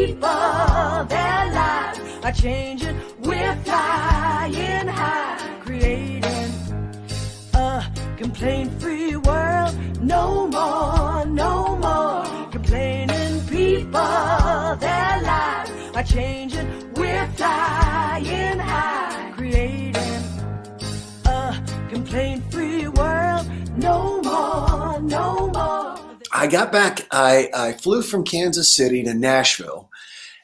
people, their lives are changing. We're flying high, creating a complaint-free world. No more, no more complaining. People, their lives are changing. We're flying high, creating a complaint-free world. No more, no more. I got back, I flew from Kansas City to Nashville,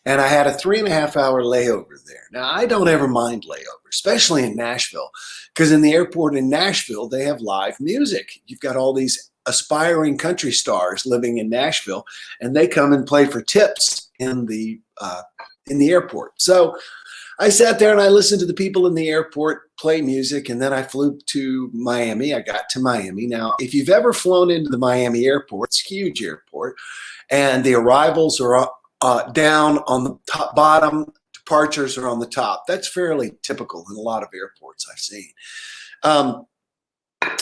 and I had a 3.5-hour layover there. Now, I don't ever mind layovers, especially in Nashville, because in the airport in Nashville, they have live music. You've got all these aspiring country stars living in Nashville, and they come and play for tips in the airport. So I sat there and I listened to the people in the airport play music, and then I flew to Miami. I got to Miami. Now, if you've ever flown into the Miami airport, it's a huge airport, and the arrivals are down on the top, bottom, departures are on the top. That's fairly typical in a lot of airports I've seen.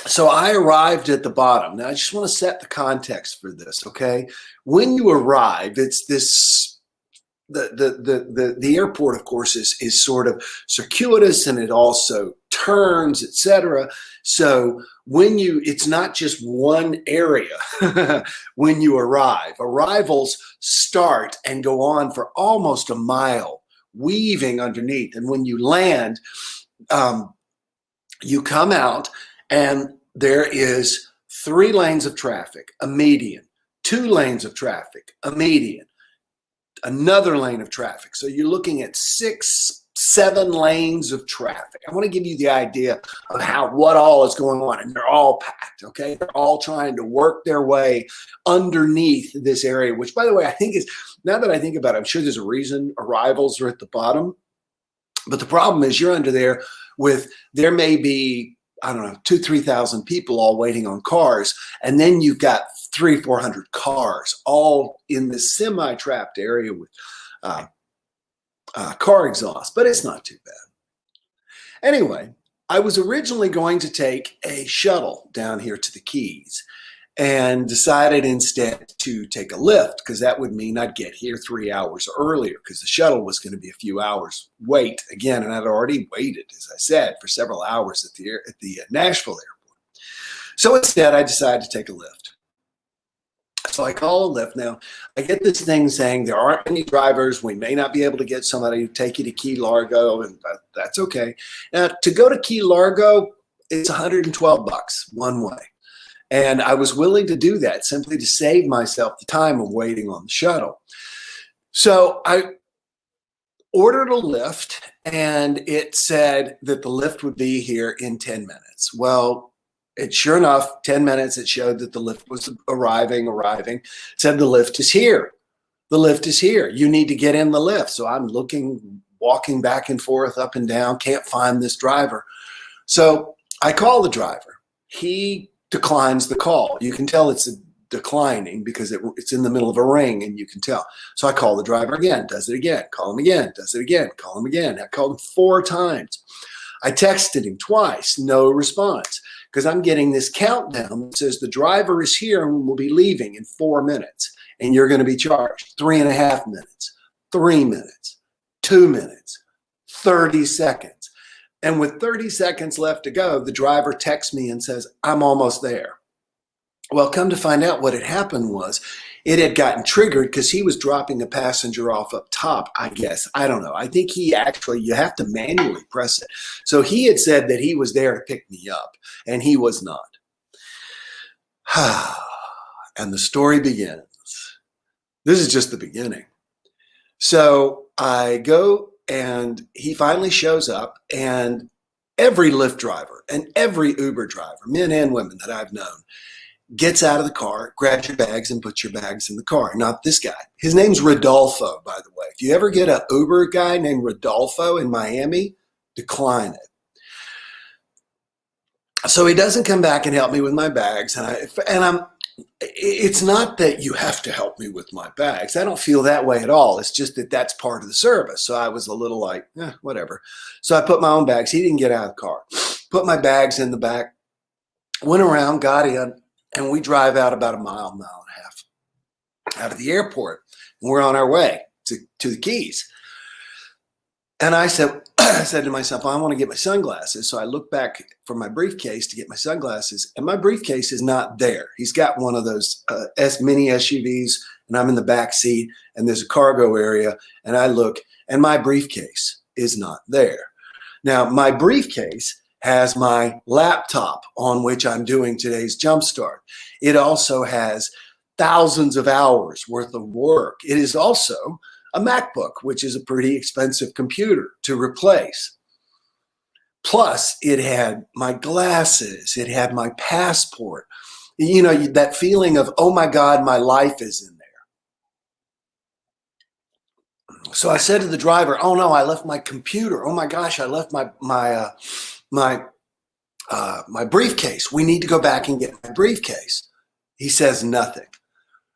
So I arrived at the bottom. Now, I just want to set the context for this, okay? When you arrive, it's this, the airport, of course, is sort of circuitous, and it also turns, etc. So it's not just one area when you arrive. Arrivals start and go on for almost a mile, weaving underneath. And when you land, you come out, and there is 3 lanes of traffic, a median, 2 lanes of traffic, a median, another lane of traffic. So you're looking at 6, 7 lanes of traffic. I want to give you the idea of what all is going on, and they're all packed, okay? They're all trying to work their way underneath this area, which, by the way, I think is, now that I think about it, I'm sure there's a reason arrivals are at the bottom. But the problem is you're under there there may be, I don't know, 2,000 to 3,000 people all waiting on cars. And then you've got 300 to 400 cars all in this semi-trapped area with car exhaust, but it's not too bad. Anyway, I was originally going to take a shuttle down here to the Keys, and decided instead to take a Lyft, because that would mean I'd get here 3 hours earlier, because the shuttle was going to be a few hours wait again, and I'd already waited, as I said, for several hours at the Nashville airport. So instead, I decided to take a Lyft. So I call a Lyft. Now, I get this thing saying there aren't any drivers. We may not be able to get somebody to take you to Key Largo, and that's okay. Now, to go to Key Largo, it's $112 one way. And I was willing to do that simply to save myself the time of waiting on the shuttle. So I ordered a Lyft, and it said that the Lyft would be here in 10 minutes. Well, sure enough, 10 minutes, it showed that the Lyft was arriving. It said the Lyft is here. The Lyft is here. You need to get in the Lyft. So I'm walking back and forth, up and down, can't find this driver. So I call the driver. He declines the call. You can tell it's declining because it's in the middle of a ring, and you can tell. So I call the driver again, does it again, call him again, does it again, call him again. I called him 4 times. I texted him twice, no response, because I'm getting this countdown that says the driver is here and will be leaving in 4 minutes, and you're going to be charged 3.5 minutes, 3 minutes, 2 minutes, 30 seconds. And with 30 seconds left to go, the driver texts me and says, I'm almost there. Well, come to find out, what had happened was it had gotten triggered because he was dropping a passenger off up top, I guess. I don't know. I think you have to manually press it. So he had said that he was there to pick me up, and he was not. And the story begins. This is just the beginning. So I go, and he finally shows up, and every Lyft driver and every Uber driver, men and women that I've known, gets out of the car, grabs your bags, and puts your bags in the car. Not this guy. His name's Rodolfo, by the way. If you ever get an Uber guy named Rodolfo in Miami, decline it. So he doesn't come back and help me with my bags, it's not that you have to help me with my bags. I don't feel that way at all. It's just that that's part of the service. So I was a little like, whatever. So I put my own bags. He didn't get out of the car. Put my bags in the back, went around, got in, and we drive out about a mile and a half out of the airport. And we're on our way. to the keys. And I said, I said to myself, well, I want to get my sunglasses. So I look back for my briefcase to get my sunglasses, and my briefcase is not there. He's got one of those mini SUVs, and I'm in the back seat, and there's a cargo area, and I look, and my briefcase is not there. Now, my briefcase has my laptop on which I'm doing today's Jumpstart. It also has thousands of hours worth of work. It is also a MacBook, which is a pretty expensive computer to replace. Plus, it had my glasses. It had my passport. You know, that feeling of, oh my God, my life is in there. So I said to the driver, oh no, I left my computer. Oh my gosh, I left my briefcase. We need to go back and get my briefcase. He says nothing.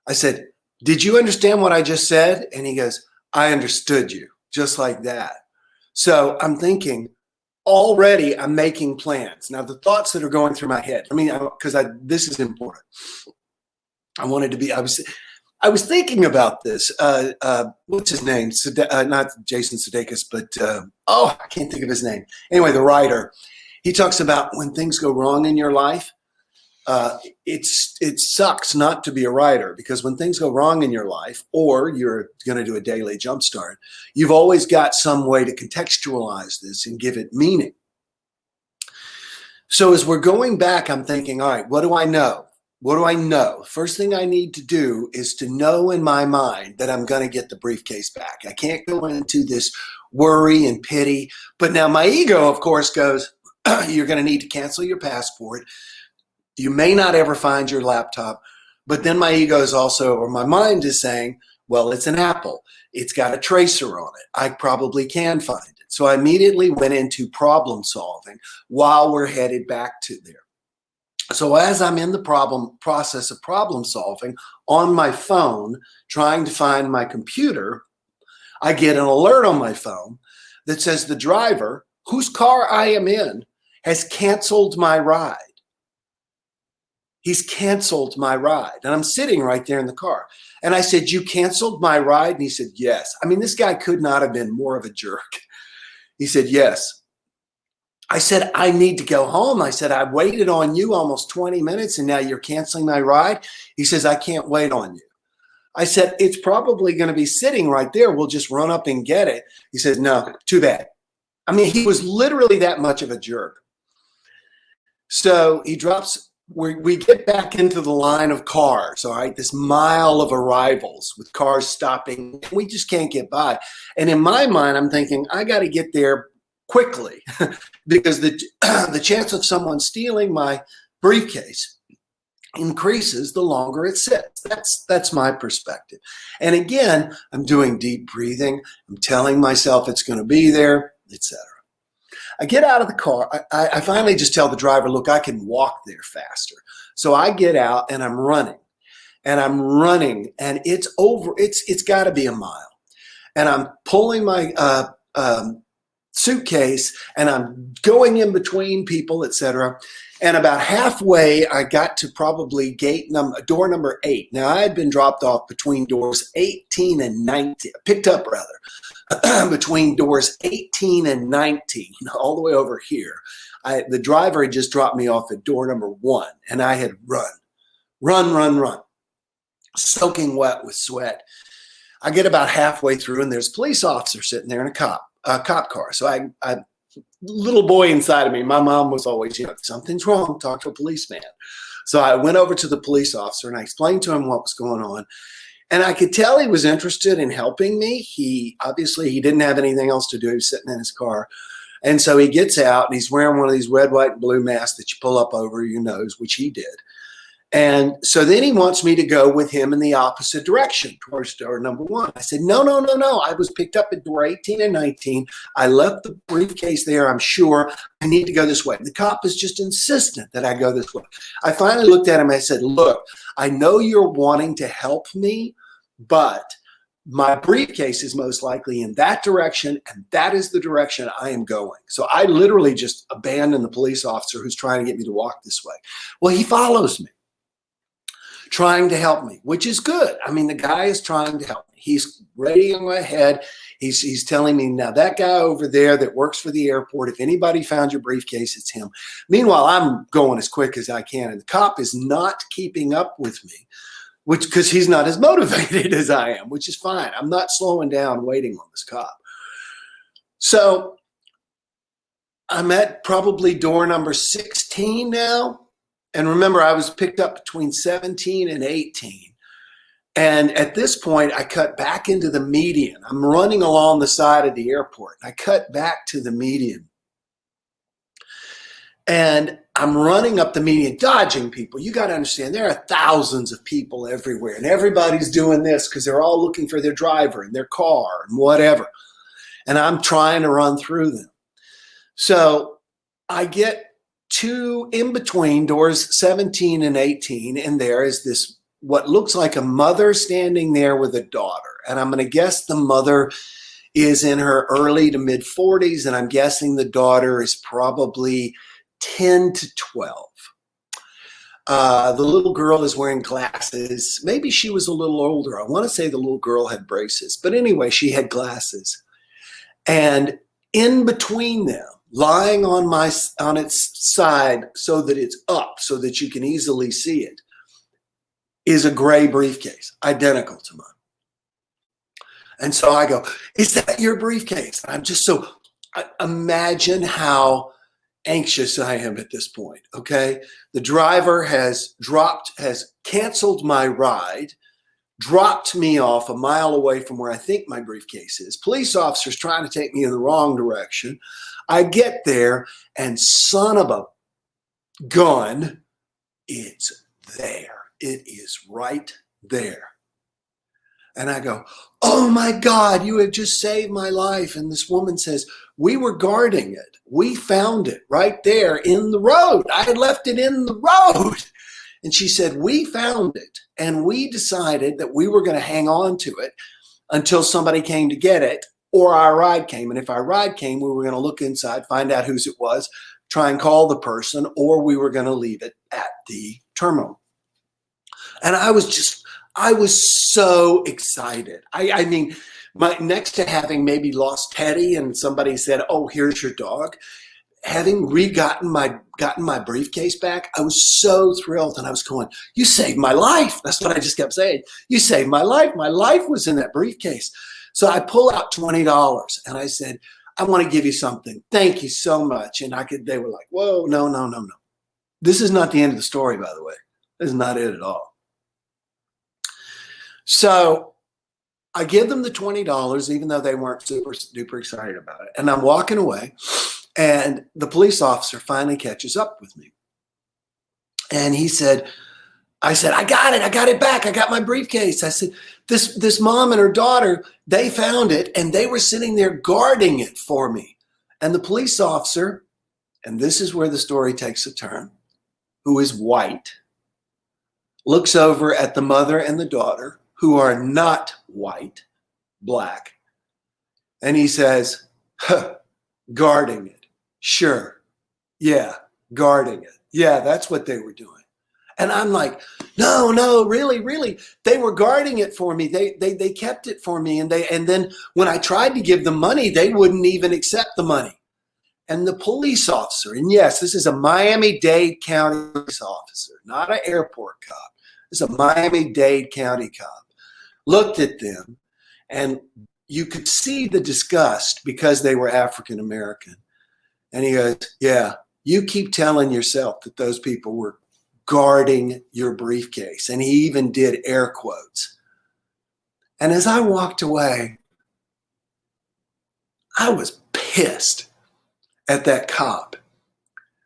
I said, did you understand what I just said? And he goes, I understood you, just like that. So I'm thinking, already I'm making plans. Now, the thoughts that are going through my head, because this is important. I was thinking about this. What's his name? Not Jason Sudeikis, but I can't think of his name. Anyway, the writer, he talks about when things go wrong in your life, it sucks not to be a writer, because when things go wrong in your life, or you're going to do a daily Jumpstart, you've always got some way to contextualize this and give it meaning. So as we're going back, I'm thinking, all right, what do I know? What do I know? First thing I need to do is to know in my mind that I'm going to get the briefcase back. I can't go into this worry and pity. But now my ego, of course, goes, you're going to need to cancel your passport. You may not ever find your laptop. But then my ego is also, or my mind is saying, well, it's an Apple. It's got a tracer on it. I probably can find it. So I immediately went into problem solving while we're headed back to there. So as I'm in the process of problem solving on my phone, trying to find my computer, I get an alert on my phone that says the driver whose car I am in has canceled my ride. He's canceled my ride. And I'm sitting right there in the car. And I said, you canceled my ride? And he said, yes. I mean, this guy could not have been more of a jerk. He said, yes. I said, I need to go home. I said, I waited on you almost 20 minutes and now you're canceling my ride. He says, I can't wait on you. I said, it's probably going to be sitting right there. We'll just run up and get it. He says, no, too bad. I mean, he was literally that much of a jerk. So he drops, we get back into the line of cars, all right, this mile of arrivals with cars stopping. We just can't get by. And in my mind, I'm thinking, I got to get there quickly because the chance of someone stealing my briefcase increases the longer it sits. That's my perspective. And again, I'm doing deep breathing. I'm telling myself it's going to be there, etc. I get out of the car. I finally just tell the driver, look, I can walk there faster. So I get out and I'm running and it's over. It's got to be a mile. And I'm pulling my suitcase and I'm going in between people, etc. And about halfway, I got to probably door number 8. Now I had been dropped off between doors 18 and 19, picked up rather, between doors 18 and 19, all the way over here. The driver had just dropped me off at door number 1, and I had run, soaking wet with sweat. I get about halfway through, and there's a police officer sitting there in a cop car. So I little boy inside of me, my mom was always, something's wrong, talk to a policeman. So I went over to the police officer and I explained to him what was going on. And I could tell he was interested in helping me. He didn't have anything else to do. He was sitting in his car. And so he gets out and he's wearing one of these red, white, and blue masks that you pull up over your nose, which he did. And so then he wants me to go with him in the opposite direction towards door number 1. I said, no. I was picked up at door 18 and 19. I left the briefcase there. I'm sure I need to go this way. The cop is just insistent that I go this way. I finally looked at him. I said, look, I know you're wanting to help me, but my briefcase is most likely in that direction, and that is the direction I am going. So I literally just abandoned the police officer who's trying to get me to walk this way. Well, he follows me, trying to help me, which is good. I mean, the guy is trying to help me. He's radioing ahead. He's telling me, now that guy over there that works for the airport, if anybody found your briefcase, it's him. Meanwhile, I'm going as quick as I can, and the cop is not keeping up with me, which because he's not as motivated as I am, which is fine. I'm not slowing down waiting on this cop. So I'm at probably door number 16 now. And remember, I was picked up between 17 and 18. And at this point, I cut back into the median. I'm running along the side of the airport. I cut back to the median. And I'm running up the median, dodging people. You got to understand, there are thousands of people everywhere. And everybody's doing this because they're all looking for their driver and their car and whatever. And I'm trying to run through them. So I get to in between doors 17 and 18, and there is this what looks like a mother standing there with a daughter. And I'm going to guess the mother is in her early to mid 40s, and I'm guessing the daughter is probably 10 to 12. The little girl is wearing glasses. Maybe she was a little older. I want to say the little girl had braces, but anyway, she had glasses. And in between them, lying on its side so that it's up, so that you can easily see it, is a gray briefcase, identical to mine. And so I go, is that your briefcase? And I'm just so, imagine how anxious I am at this point, okay? The driver has canceled my ride, dropped me off a mile away from where I think my briefcase is. Police officers trying to take me in the wrong direction. I get there, and son of a gun, it's there. It is right there. And I go, oh my God, you have just saved my life. And this woman says, we were guarding it. We found it right there in the road. I had left it in the road. And she said, we found it. And we decided that we were going to hang on to it until somebody came to get it, or our ride came. And if our ride came, we were going to look inside, find out whose it was, try and call the person, or we were going to leave it at the terminal. And I was so excited. I mean, next to having maybe lost Teddy and somebody said, oh, here's your dog, having gotten my briefcase back, I was so thrilled. And I was going, you saved my life. That's what I just kept saying. You saved my life. My life was in that briefcase. So I pull out $20 and I said, I want to give you something. Thank you so much. And they were like, whoa, no. This is not the end of the story, by the way. This is not it at all. So I give them the $20, even though they weren't super duper excited about it. And I'm walking away, and the police officer finally catches up with me. And I said, I got it back. I got my briefcase. I said, this mom and her daughter, they found it, and they were sitting there guarding it for me. And the police officer, and this is where the story takes a turn, who is white, looks over at the mother and the daughter, who are not white, black. And he says, guarding it. Sure. Yeah, guarding it. Yeah, that's what they were doing. And I'm like, no, really. They were guarding it for me. They kept it for me. And then when I tried to give them money, they wouldn't even accept the money. And the police officer, and yes, this is a Miami-Dade County police officer, not an airport cop. This is a Miami-Dade County cop. Looked at them, and you could see the disgust because they were African American. And he goes, yeah, you keep telling yourself that those people were guarding your briefcase. And he even did air quotes. And as I walked away, I was pissed at that cop,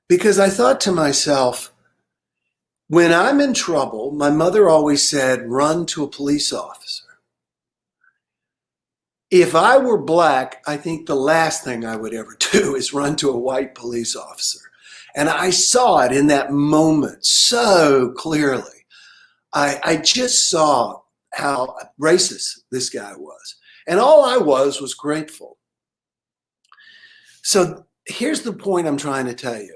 because I thought to myself, when I'm in trouble, my mother always said, run to a police officer. If I were black, I think the last thing I would ever do is run to a white police officer. And I saw it in that moment so clearly. I just saw how racist this guy was. And all I was grateful. So here's the point I'm trying to tell you.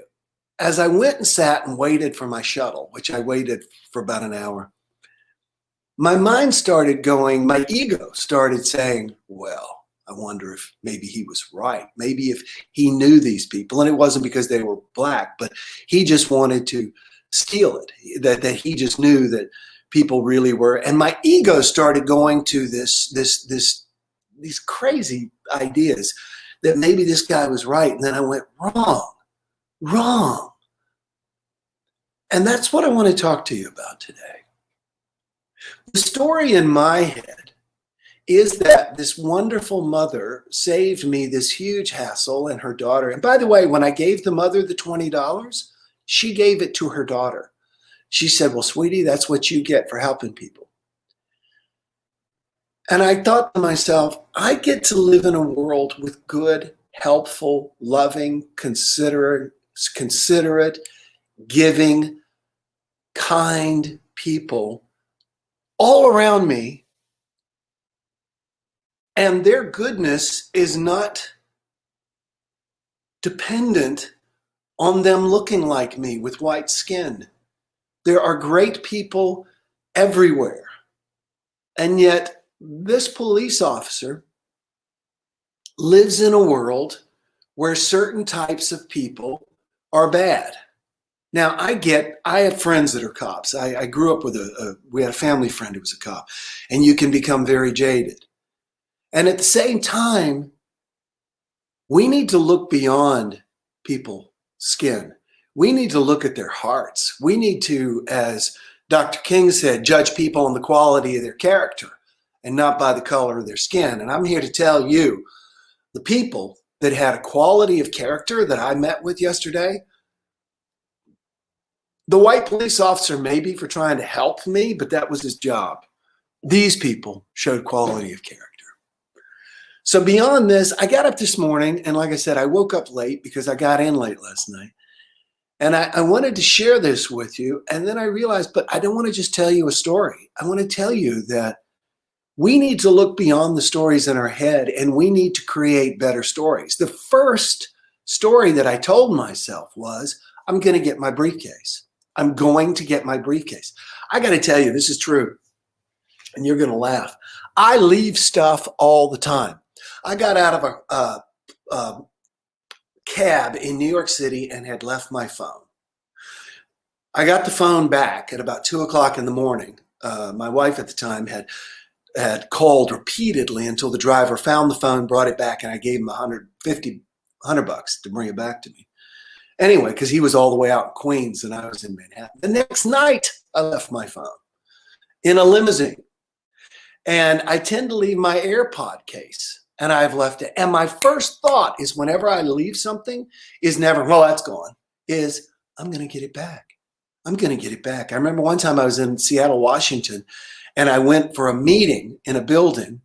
As I went and sat and waited for my shuttle, which I waited for about an hour, my mind started going, my ego started saying, well, I wonder if maybe he was right. Maybe if he knew these people, and it wasn't because they were black, but he just wanted to steal it, that he just knew that people really were. And my ego started going to these crazy ideas that maybe this guy was right. And then I went, wrong. And that's what I want to talk to you about today. The story in my head is that this wonderful mother saved me this huge hassle and her daughter. And by the way, when I gave the mother the $20, she gave it to her daughter. She said, well, sweetie, that's what you get for helping people. And I thought to myself, I get to live in a world with good, helpful, loving, considerate, giving, kind people all around me. And their goodness is not dependent on them looking like me with white skin. There are great people everywhere. And yet this police officer lives in a world where certain types of people are bad. Now, I have friends that are cops. I grew up with we had a family friend who was a cop, and you can become very jaded. And at the same time, we need to look beyond people's skin. We need to look at their hearts. We need to, as Dr. King said, judge people on the quality of their character and not by the color of their skin. And I'm here to tell you, the people that had a quality of character that I met with yesterday, the white police officer maybe for trying to help me, but that was his job. These people showed quality of character. So beyond this, I got up this morning, and like I said, I woke up late because I got in late last night. And I wanted to share this with you. And then I realized, but I don't want to just tell you a story. I want to tell you that we need to look beyond the stories in our head, and we need to create better stories. The first story that I told myself was, I'm going to get my briefcase. I'm going to get my briefcase. I got to tell you, this is true. And you're going to laugh. I leave stuff all the time. I got out of a cab in New York City and had left my phone. I got the phone back at about 2 o'clock in the morning. My wife at the time had called repeatedly until the driver found the phone, brought it back, and I gave him $100 to bring it back to me. Anyway, because he was all the way out in Queens and I was in Manhattan. The next night, I left my phone in a limousine. And I tend to leave my AirPod case, and I've left it. And my first thought is whenever I leave something is never, well, that's gone, is I'm going to get it back. I'm going to get it back. I remember one time I was in Seattle, Washington, and I went for a meeting in a building,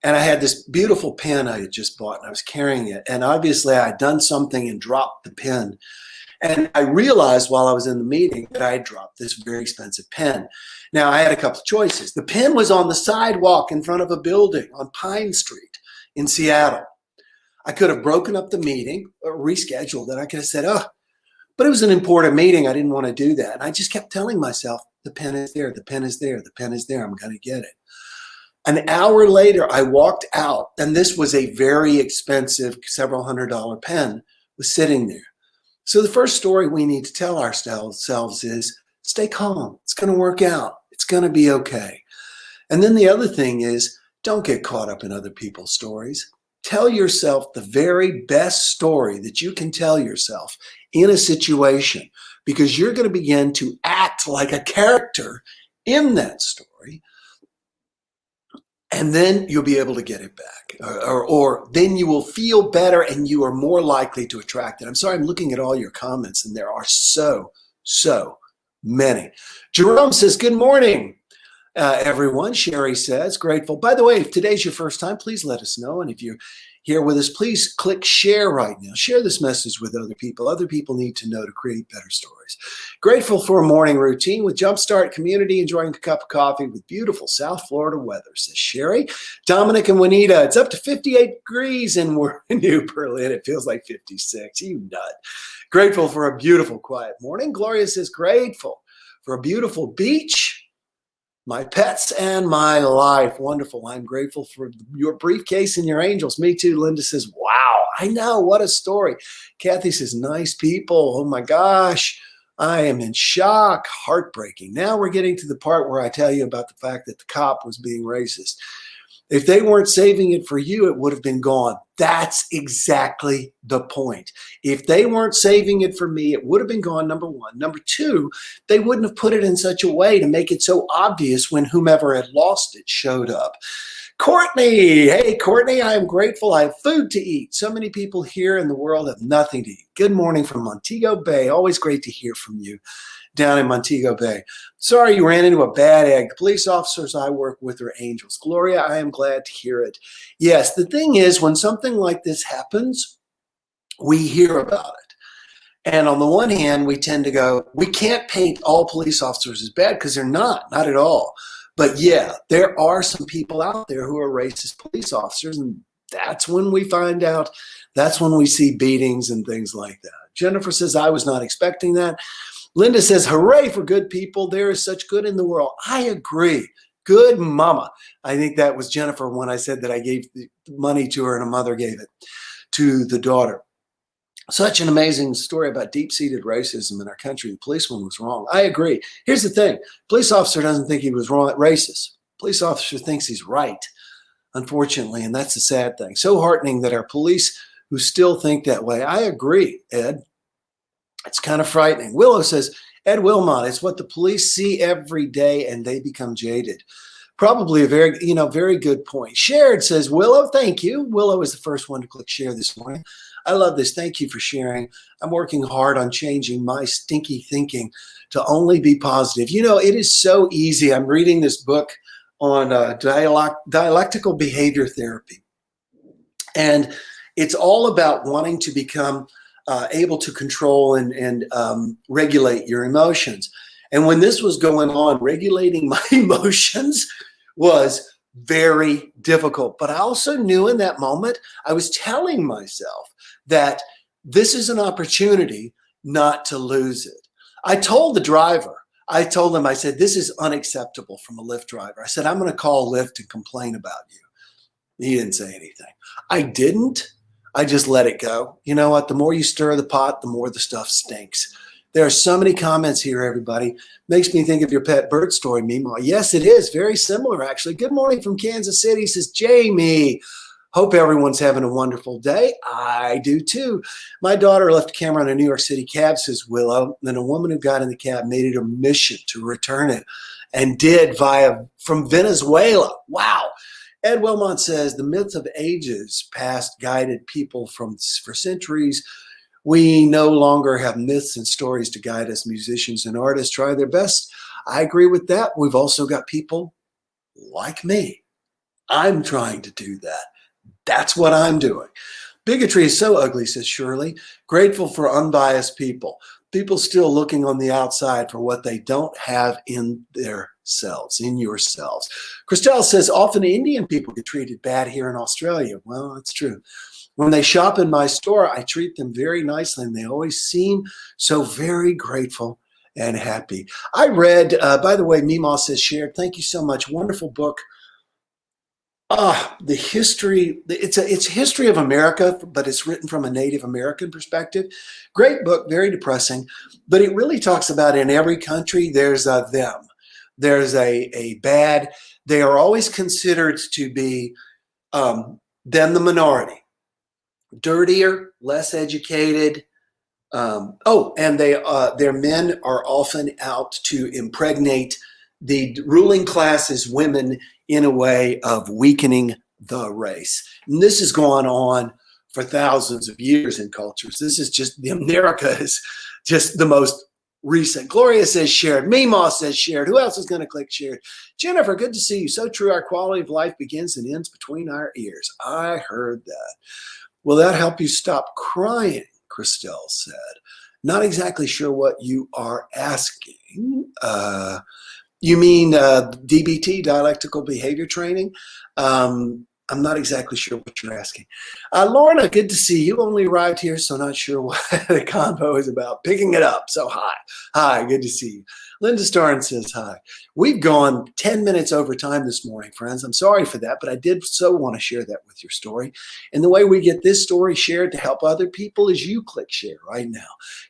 and I had this beautiful pen I had just bought, and I was carrying it. And obviously I had done something and dropped the pen. And I realized while I was in the meeting that I had dropped this very expensive pen. Now, I had a couple of choices. The pen was on the sidewalk in front of a building on Pine Street in Seattle. I could have broken up the meeting or rescheduled it. I could have said, oh, but it was an important meeting. I didn't want to do that. And I just kept telling myself, the pen is there, the pen is there, the pen is there. I'm going to get it. An hour later, I walked out, and this was a very expensive, several $100 pen was sitting there. So the first story we need to tell ourselves is stay calm. It's going to work out. It's going to be okay. And then the other thing is don't get caught up in other people's stories. Tell yourself the very best story that you can tell yourself in a situation, because you're going to begin to act like a character in that story. And then you'll be able to get it back, or then you will feel better and you are more likely to attract it. I'm sorry, I'm looking at all your comments, and there are so many. Jerome says, good morning, everyone. Sherry says, grateful. By the way, if today's your first time, please let us know. And if you're here with us, please click share right now. Share this message with other people. Other people need to know to create better stories. Grateful for a morning routine with Jumpstart community, enjoying a cup of coffee with beautiful South Florida weather, says Sherry. Dominic and Juanita, it's up to 58 degrees and we're in New Berlin. It feels like 56. You nut. Grateful for a beautiful, quiet morning. Gloria says, grateful for a beautiful beach My pets and my life. Wonderful. I'm grateful for your briefcase and your angels. Me too. Linda says, wow, I know. What a story. Kathy says, nice people. Oh my gosh. I am in shock. Heartbreaking. Now we're getting to the part where I tell you about the fact that the cop was being racist. If they weren't saving it for you, it would have been gone. That's exactly the point. If they weren't saving it for me, it would have been gone, number one. Number two, they wouldn't have put it in such a way to make it so obvious when whomever had lost it showed up. Courtney, hey, Courtney, I am grateful I have food to eat. So many people here in the world have nothing to eat. Good morning from Montego Bay. Always great to hear from you down in Montego Bay. Sorry you ran into a bad egg. The police officers I work with are angels. Gloria, I am glad to hear it. Yes, the thing is, when something like this happens, we hear about it. And on the one hand, we tend to go, we can't paint all police officers as bad because they're not at all. But yeah, there are some people out there who are racist police officers, and that's when we find out, that's when we see beatings and things like that. Jennifer says, I was not expecting that. Linda says, hooray for good people. There is such good in the world. I agree. Good mama. I think that was Jennifer when I said that I gave the money to her and a mother gave it to the daughter. Such an amazing story about deep-seated racism in our country. The policeman was wrong. I agree. Here's the thing. Police officer doesn't think he was wrong, racist. Police officer thinks he's right, unfortunately, and that's the sad thing. So heartening that our police who still think that way. I agree, Ed. It's kind of frightening. Willow says, Ed Wilmot, it's what the police see every day and they become jaded. Probably a very good point. Shared says, Willow, thank you. Willow is the first one to click share this morning. I love this. Thank you for sharing. I'm working hard on changing my stinky thinking to only be positive. You know, it is so easy. I'm reading this book on dialectical behavior therapy. And it's all about wanting to become able to control and regulate your emotions. And when this was going on, regulating my emotions was very difficult. But I also knew in that moment, I was telling myself that this is an opportunity not to lose it. I told the driver, I told him, I said, this is unacceptable from a Lyft driver. I said, I'm going to call Lyft and complain about you. He didn't say anything. I didn't. I just let it go. You know what? The more you stir the pot, the more the stuff stinks. There are so many comments here, everybody. Makes me think of your pet bird story, Mima. Yes, it is. Very similar, actually. Good morning from Kansas City, says Jamie. Hope everyone's having a wonderful day. I do too. My daughter left a camera on a New York City cab, says Willow. Then a woman who got in the cab made it a mission to return it and did from Venezuela. Wow. Ed Wilmot says, the myth of ages past guided people for centuries. We no longer have myths and stories to guide us. Musicians and artists try their best. I agree with that. We've also got people like me. I'm trying to do that. That's what I'm doing. Bigotry is so ugly, says Shirley. Grateful for unbiased people. People still looking on the outside for what they don't have in their selves, in yourselves. Christelle says, often Indian people get treated bad here in Australia. Well, that's true. When they shop in my store, I treat them very nicely, and they always seem so very grateful and happy. I read, by the way, Mima says shared. Thank you so much. Wonderful book. The history, it's history of America, but it's written from a Native American perspective. Great book, very depressing, but it really talks about in every country, there's a them. There's a bad, they are always considered to be them the minority. Dirtier, less educated. And their men are often out to impregnate the ruling class's women in a way of weakening the race. And this has gone on for thousands of years in cultures. This is just, America is just the most recent. Gloria says shared. Mima says shared. Who else is going to click shared? Jennifer, good to see you. So true. Our quality of life begins and ends between our ears. I heard that. Will that help you stop crying? Christelle said. Not exactly sure what you are asking. You mean DBT, dialectical behavior training? I'm not exactly sure what you're asking. Lorna, good to see you. Only arrived here, so not sure what the convo is about. Picking it up, so hi. Hi, good to see you. Linda Starn says hi. We've gone 10 minutes over time this morning, friends. I'm sorry for that, but I did so want to share that with your story. And the way we get this story shared to help other people is you click share right now.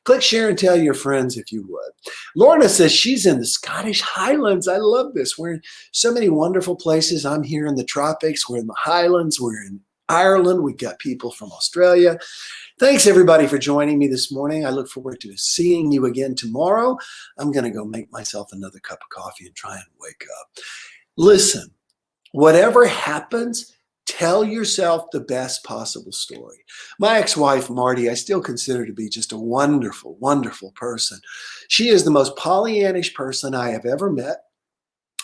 Click share and tell your friends if you would. Lorna says she's in the Scottish Highlands. I love this. We're in so many wonderful places. I'm here in the tropics. We're in the Highlands. We're in Ireland. We've got people from Australia. Thanks, everybody, for joining me this morning. I look forward to seeing you again tomorrow. I'm going to go make myself another cup of coffee and try and wake up. Listen, whatever happens, tell yourself the best possible story. My ex-wife, Marty, I still consider to be just a wonderful, wonderful person. She is the most Pollyannish person I have ever met.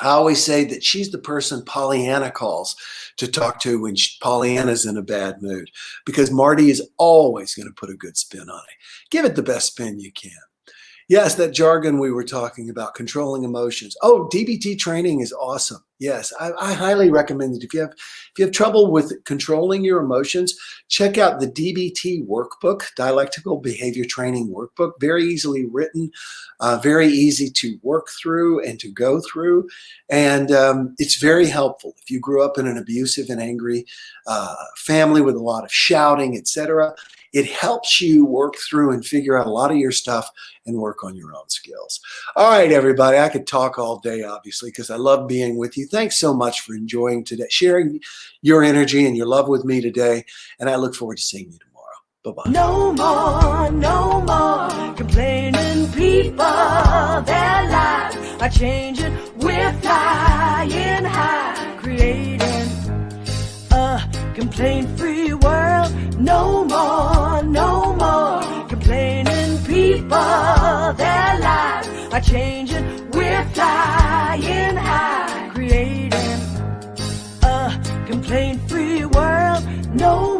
I always say that she's the person Pollyanna calls to talk to when Pollyanna's in a bad mood, because Marty is always going to put a good spin on it. Give it the best spin you can. Yes, that jargon we were talking about, controlling emotions. Oh, DBT training is awesome. Yes, I highly recommend it. If you have trouble with controlling your emotions, check out the DBT workbook, Dialectical Behavior Training Workbook. Very easily written, very easy to work through and to go through. And it's very helpful. If you grew up in an abusive and angry family with a lot of shouting, etc., it helps you work through and figure out a lot of your stuff and work on your own skills. All right, everybody, I could talk all day, obviously, because I love being with you. Thanks so much for enjoying today, sharing your energy and your love with me today. And I look forward to seeing you tomorrow. Bye-bye. No more complaining people. Their lives are changing. We're flying high, creating a complaint-free world. No more complaining people. Their lives are changing. We're flying high, creating a complaint-free world. No